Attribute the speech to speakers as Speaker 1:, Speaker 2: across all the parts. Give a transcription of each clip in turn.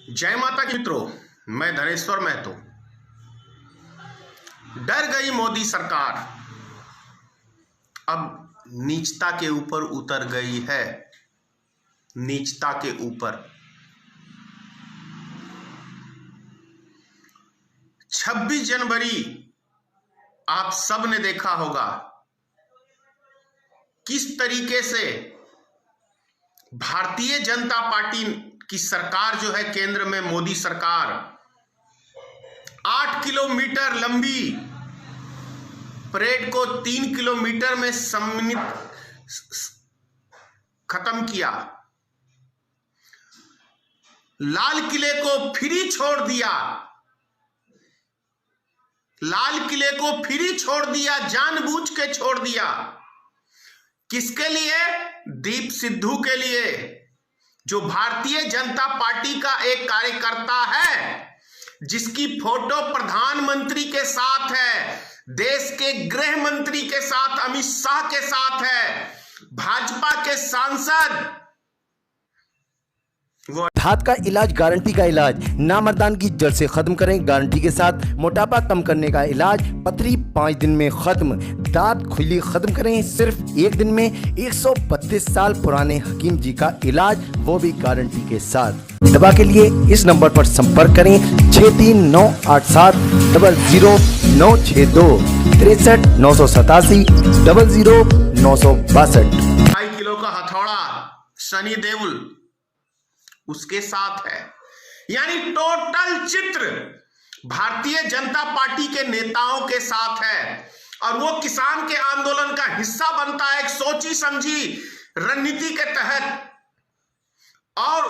Speaker 1: जय माता की मित्रों, मैं धनेश्वर महतो। डर गई मोदी सरकार, अब नीचता के ऊपर उतर गई है। नीचता के ऊपर 26 जनवरी आप सब ने देखा होगा किस तरीके से भारतीय जनता पार्टी की सरकार जो है, केंद्र में मोदी सरकार 8 किलोमीटर लंबी परेड को 3 किलोमीटर में सम्मिलित खत्म किया। लाल किले को फ्री छोड़ दिया। लाल किले को फ्री छोड़ दिया, जानबूझ के छोड़ दिया। किसके लिए? दीप सिद्धू के लिए, जो भारतीय जनता पार्टी का एक कार्यकर्ता है, जिसकी फोटो प्रधानमंत्री के साथ है, देश के गृह मंत्री के साथ, अमित शाह के साथ है, भाजपा के सांसद।
Speaker 2: धात का इलाज, गारंटी का इलाज, नामर्दान की जड़ से खत्म करें गारंटी के साथ। मोटापा कम करने का इलाज, पथरी 5 दिन में खत्म। दांत खुजली खत्म करें सिर्फ 1 दिन में। 132 साल पुराने हकीम जी का इलाज, वो भी गारंटी के साथ। दवा के लिए इस नंबर पर संपर्क करें 6398700962 63 987 00962।
Speaker 1: 2 किलो का हथौड़ा सनी देओल उसके साथ है। यानी टोटल चित्र भारतीय जनता पार्टी के नेताओं के साथ है, और वो किसान के आंदोलन का हिस्सा बनता है एक सोची समझी रणनीति के तहत, और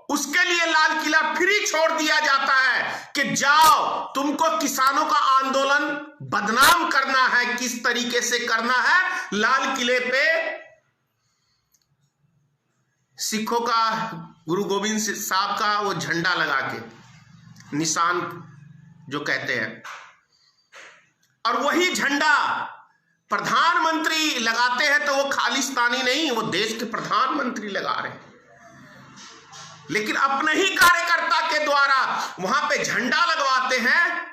Speaker 1: उसके लिए लाल किला फ्री छोड़ दिया जाता है कि जाओ, तुमको किसानों का आंदोलन बदनाम करना है। किस तरीके से करना है? लाल किले पे सिखों का, गुरु गोविंद साहब का वो झंडा लगा के, निशान जो कहते हैं, और वही झंडा प्रधानमंत्री लगाते हैं तो वो खालिस्तानी नहीं, वो देश के प्रधानमंत्री लगा रहे हैं। लेकिन अपने ही कार्यकर्ता के द्वारा वहां पे झंडा लगवाते हैं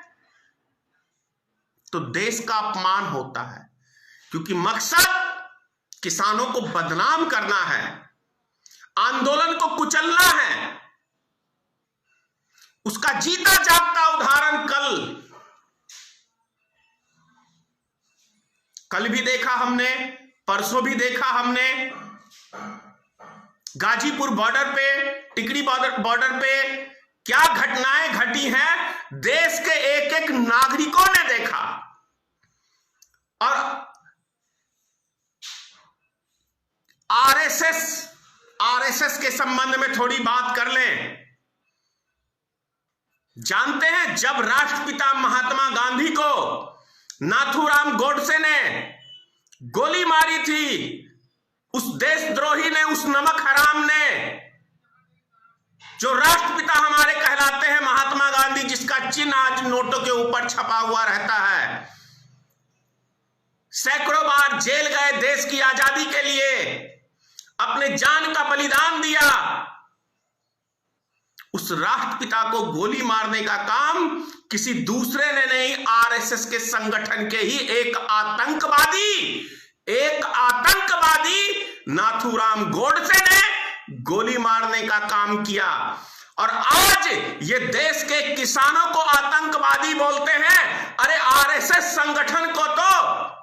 Speaker 1: तो देश का अपमान होता है, क्योंकि मकसद किसानों को बदनाम करना है, आंदोलन को कुचलना है। उसका जीता जागता उदाहरण कल भी देखा हमने, परसों भी देखा हमने। गाजीपुर बॉर्डर पे, टिकरी बॉर्डर पे क्या घटनाएं घटी हैं, देश के एक एक नागरिकों ने देखा। और आरएसएस के संबंध में थोड़ी बात कर लें। जानते हैं, जब राष्ट्रपिता महात्मा गांधी को नाथूराम गोडसे ने गोली मारी थी, उस देशद्रोही ने, उस नमक हराम ने, जो राष्ट्रपिता हमारे कहलाते हैं महात्मा गांधी, जिसका चिन्ह आज नोटों के ऊपर छपा हुआ रहता है, सैकड़ों बार जेल गए, देश की आजादी के लिए अपने जान का बलिदान दिया। उस राष्ट्रपिता को गोली मारने का काम किसी दूसरे ने नहीं, आरएसएस के संगठन के ही एक आतंकवादी नाथूराम गोडसे ने गोली मारने का काम किया। और आज ये देश के किसानों को आतंकवादी बोलते हैं। अरे आरएसएस संगठन को तो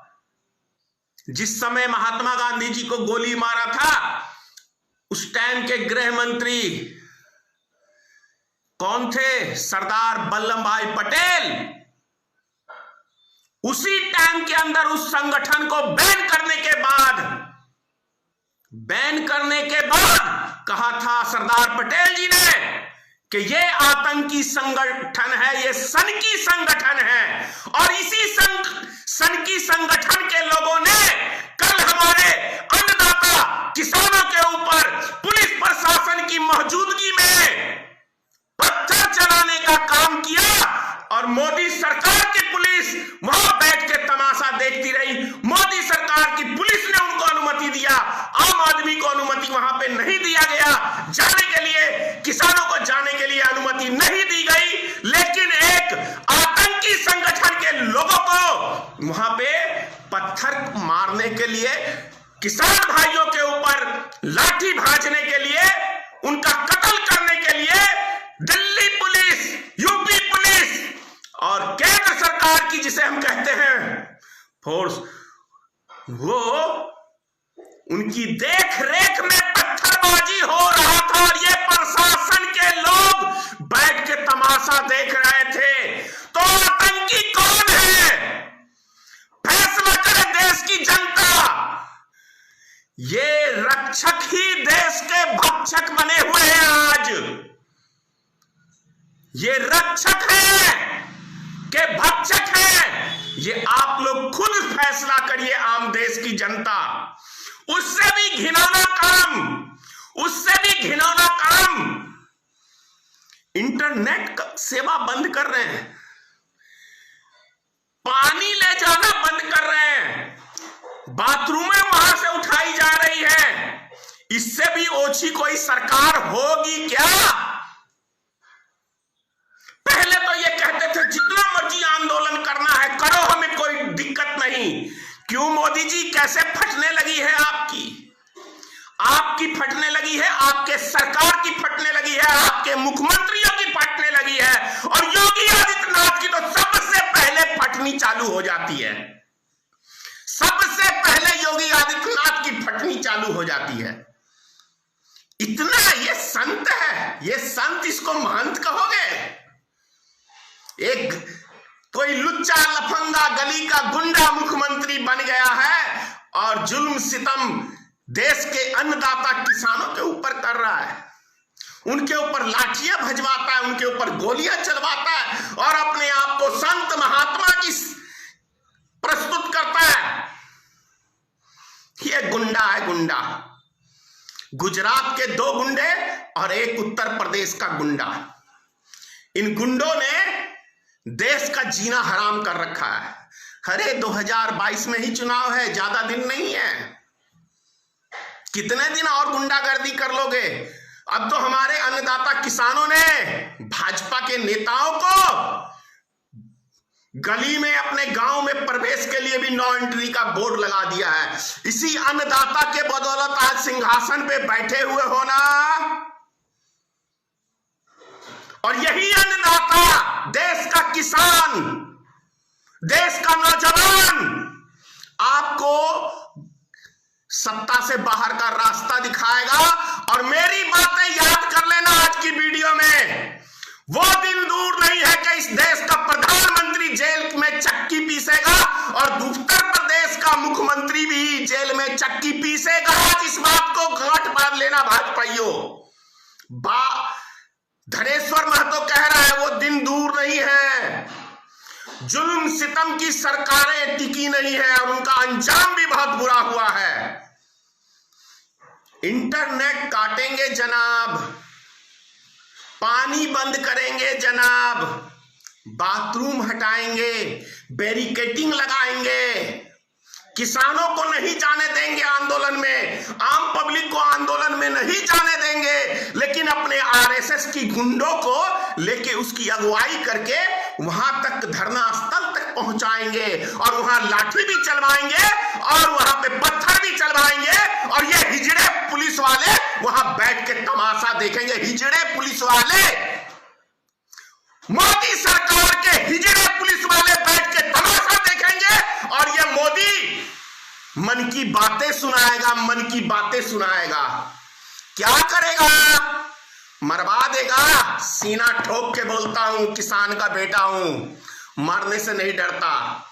Speaker 1: जिस समय महात्मा गांधी जी को गोली मारा था, उस टाइम के गृह मंत्री कौन थे? सरदार वल्लभ भाई पटेल। उसी टाइम के अंदर उस संगठन को बैन करने के बाद कहा था सरदार पटेल जी ने कि ये आतंकी संगठन है, ये सनकी संगठन है। और इसी सनकी संगठन के लोगों ने कल हमारे अन्नदाता किसानों के ऊपर पुलिस प्रशासन की मौजूदगी में पत्थर चलाने का काम किया, और मोदी सरकार की पुलिस वहां बैठ के तमाशा देखती रही। मोदी सरकार की पुलिस ने उनको अनुमति दिया, आम आदमी को अनुमति वहां पे नहीं दिया गया जाने के लिए, किसानों को जाने के वहां पे पत्थर मारने के लिए, किसान भाइयों के ऊपर लाठी भाजने के लिए, उनका कत्ल करने के लिए दिल्ली पुलिस, यूपी पुलिस और केंद्र सरकार की जिसे हम कहते हैं फोर्स, वो उनकी देख रेख में पत्थरबाजी हो रहा था और ये प्रशासन के लोग बैठ के तमाशा देख रहे थे। तो आतंकी कौन है? फैसला करे देश की जनता। ये रक्षक ही देश के भक्षक बने हुए हैं आज। ये रक्षक है के भक्षक है, ये आप लोग खुद फैसला करिए। आम देश की जनता, उससे भी घिनौना काम इंटरनेट सेवा बंद कर रहे हैं, पानी ले जाना बंद कर रहे हैं, बाथरूमें वहां से उठाई जा रही है। इससे भी ओछी कोई सरकार होगी क्या? पहले तो ये कहते थे जितना मर्जी आंदोलन करना है करो, हमें कोई दिक्कत नहीं। क्यों मोदी जी कैसे फटने लगी है आपकी फटने लगी है, आपके सरकार की फटने लगी है, आपके मुख्यमंत्रियों की फटने लगी है, और योगी आदित्यनाथ की तो सबसे पहले फटनी चालू हो जाती है। सबसे पहले योगी आदित्यनाथ की फटनी चालू हो जाती है। इतना ये संत है, ये संत, इसको महंत कहोगे? एक कोई लुच्चा लफंगा गली का गुंडा मुख्यमंत्री बन गया है और जुल्म सितम देश के अन्नदाता किसानों के ऊपर कर रहा है। उनके ऊपर लाठियां भजवाता है, उनके ऊपर गोलियां चलवाता है और अपने आप को संत महात्मा की प्रस्तुत करता है। ये गुंडा है, गुंडा। गुजरात के 2 गुंडे और एक उत्तर प्रदेश का गुंडा। इन गुंडों ने देश का जीना हराम कर रखा है। अरे 2022 में ही चुनाव है, ज्यादा दिन नहीं है। कितने दिन और गुंडागर्दी कर लोगे? अब तो हमारे अन्नदाता किसानों ने भाजपा के नेताओं को गली में, अपने गांव में प्रवेश के लिए भी नो एंट्री का बोर्ड लगा दिया है। इसी अन्नदाता के बदौलत आज सिंहासन पे बैठे हुए हो ना। और यही अन्नदाता, देश का किसान, देश का नौजवान आपको सत्ता से बाहर का रास्ता दिखाएगा। और मेरी बातें याद कर लेना आज की वीडियो में। वो दिन दूर नहीं है कि इस देश का प्रधानमंत्री जेल में चक्की पीसेगा और उत्तर प्रदेश का मुख्यमंत्री भी जेल में चक्की पीसेगा। आज इस बात को गांठ बांध लेना भाजपाइयों। धनेश्वर महतो कह रहा है वो दिन दूर नहीं है। जुल्म सितम की सरकारें टिकी नहीं है और उनका अंजाम भी बहुत बुरा हुआ है। इंटरनेट काटेंगे जनाब, पानी बंद करेंगे जनाब, बाथरूम हटाएंगे, बैरिकेडिंग लगाएंगे, किसानों को नहीं जाने देंगे आंदोलन में, आम पब्लिक को आंदोलन में नहीं जाने देंगे, लेकिन अपने आरएसएस की गुंडों को लेके उसकी अगुवाई करके वहां तक, धरना स्थल तक पहुंचाएंगे और वहां लाठी भी चलवाएंगे और वहां पे पत्थर भी चलवाएंगे। और ये हिजड़े पुलिस वाले वहां बैठ के तमाशा देखेंगे। हिजड़े पुलिस वाले, मोदी सरकार के हिजड़े पुलिस वाले बैठ के तमाशा देखेंगे और ये मोदी मन की बातें सुनाएगा, मन की बातें सुनाएगा। क्या करेगा? मरवा देगा। सीना ठोक के बोलता हूं, किसान का बेटा हूं, मरने से नहीं डरता।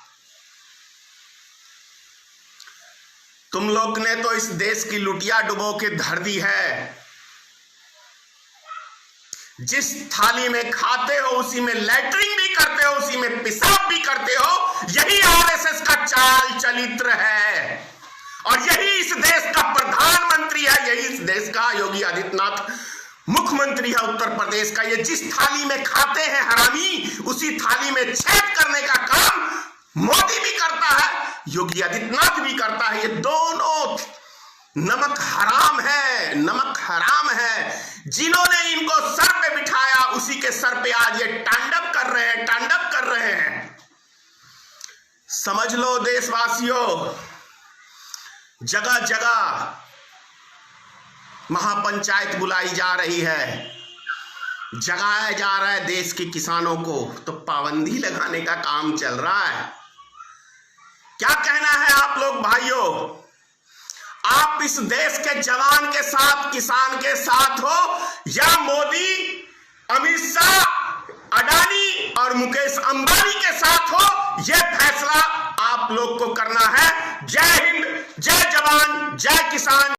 Speaker 1: तुम लोग ने तो इस देश की लुटिया डुबो के धर दी है। जिस थाली में खाते हो उसी में लैट्रिन भी करते हो, उसी में पेशाब भी करते हो। यही आरएसएस का चाल चरित्र है और यही इस देश का प्रधानमंत्री है, यही इस देश का योगी आदित्यनाथ मुख्यमंत्री है उत्तर प्रदेश का। ये जिस थाली में खाते हैं हरामी, उसी थाली में छेद करने का काम मोदी भी करता है, योगी आदित्यनाथ भी करता है। ये दोनों नमक हराम है, नमक हराम है। जिन्होंने इनको सर पे बिठाया उसी के सर पे आज ये तांडव कर रहे हैं, तांडव कर रहे हैं। समझ लो देशवासियों, जगह जगह महापंचायत बुलाई जा रही है, जगाया जा रहा है देश के किसानों को, तो पाबंदी लगाने का काम चल रहा है। क्या कहना है आप लोग भाइयों? आप इस देश के जवान के साथ, किसान के साथ हो, या मोदी, अमित शाह, अडानी और मुकेश अंबानी के साथ हो? यह फैसला आप लोग को करना है। जय हिंद, जय जवान, जय किसान।